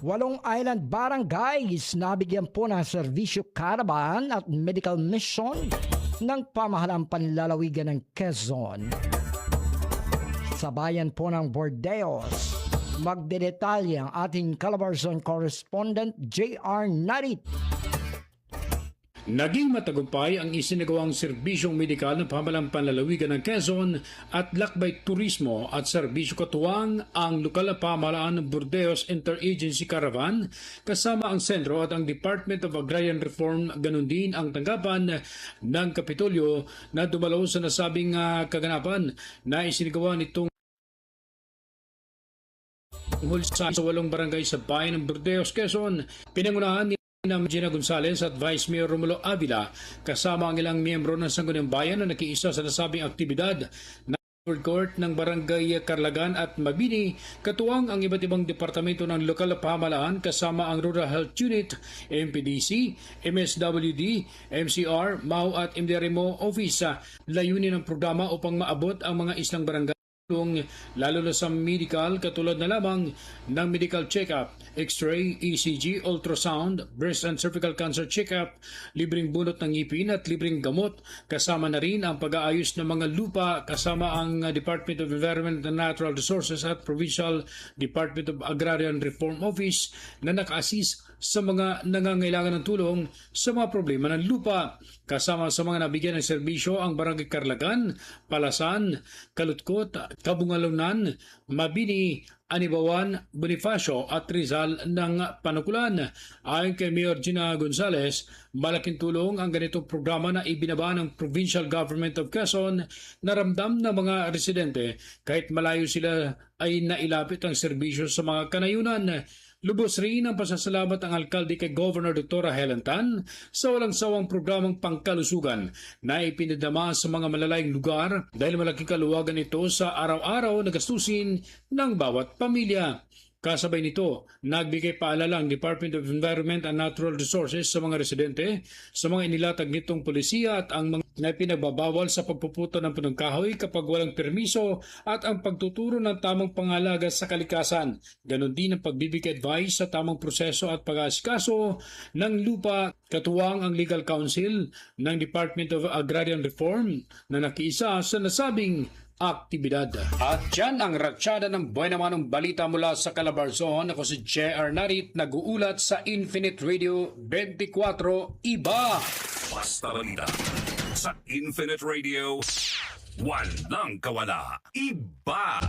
8 island barangays nabigyan po ng serbisyo caravan at medical mission ng pamahalang panlalawigan ng Quezon. Sa bayan po ng Bordeos, magdedetalye ang ating Calabarzon correspondent J.R. Narit. Naging matagumpay ang isinagawang serbisyong medikal ng pamahalang panlalawigan ng Quezon at lakbay turismo at serbisyo katuwang ang lokal na pamahalaan ng Bordeos Interagency Caravan kasama ang sentro at ang Department of Agrarian Reform, ganun din ang tanggapan ng Kapitolyo na dumalaw sa nasabing kaganapan na isinagawa nitong sa 8 barangay sa bayan ng Bordeos, Quezon. Pinangunahan ni Gina Gonzales at Vice Mayor Romulo Avila kasama ang ilang miyembro ng Sangguniang Bayan na nakiisa sa nasabing aktibidad na court ng Barangay Carlagan at Mabini, katuwang ang iba't ibang departamento ng lokal na pamahalaan kasama ang Rural Health Unit, MPDC, MSWD, MCR, MAU at MDRMO Office. Layunin ng programa upang maabot ang mga islang barangay lalo na sa medical katulad na lamang ng medical check-up, x-ray, ECG, ultrasound, breast and cervical cancer check-up, libreng bunot ng ngipin at libreng gamot. Kasama na rin ang pag-aayos ng mga lupa kasama ang Department of Environment and Natural Resources at Provincial Department of Agrarian Reform Office na naka-assist sa mga nangangailangan ng tulong sa mga problema ng lupa. Kasama sa mga nabigyan ng serbisyo ang Barangay Carlagan, Palasan, Kalutkot, Kabungalunan, Mabini, Anibawan, Bonifacio at Rizal ng Panukulan. Ayon kay Mayor Gina Gonzales, malaking tulong ang ganitong programa na ibinaba ng Provincial Government of Quezon na ramdam ng mga residente kahit malayo sila ay nailapit ang serbisyo sa mga kanayunan. Lubos rin ang pasasalamat ang alkalde kay Governor Dr. Helen Tan sa walang sawang programang pangkalusugan na ipinadama sa mga malalayong lugar dahil malaking kaluwagan ito sa araw-araw na gastusin ng bawat pamilya. Kasabay nito, nagbigay paalala ang Department of Environment and Natural Resources sa mga residente sa mga inilatag nitong polisiya at ang mga na pinagbabawal sa pagpuputo ng punong kahoy kapag walang permiso at ang pagtuturo ng tamang pangalaga sa kalikasan. Ganon din ang pagbibigay advice sa tamang proseso at pag-aasikaso ng lupa, katuwang ang Legal Council ng Department of Agrarian Reform na nakiisa sa nasabing aktibidad. At dyan ang ratsyada ng buhay naman ng balita mula sa Calabarzon. Ako si J.R. Narit, nag-uulat sa Infinite Radio 24 Iba. Basta banda sa Infinite Radio, walang kawala. Iba.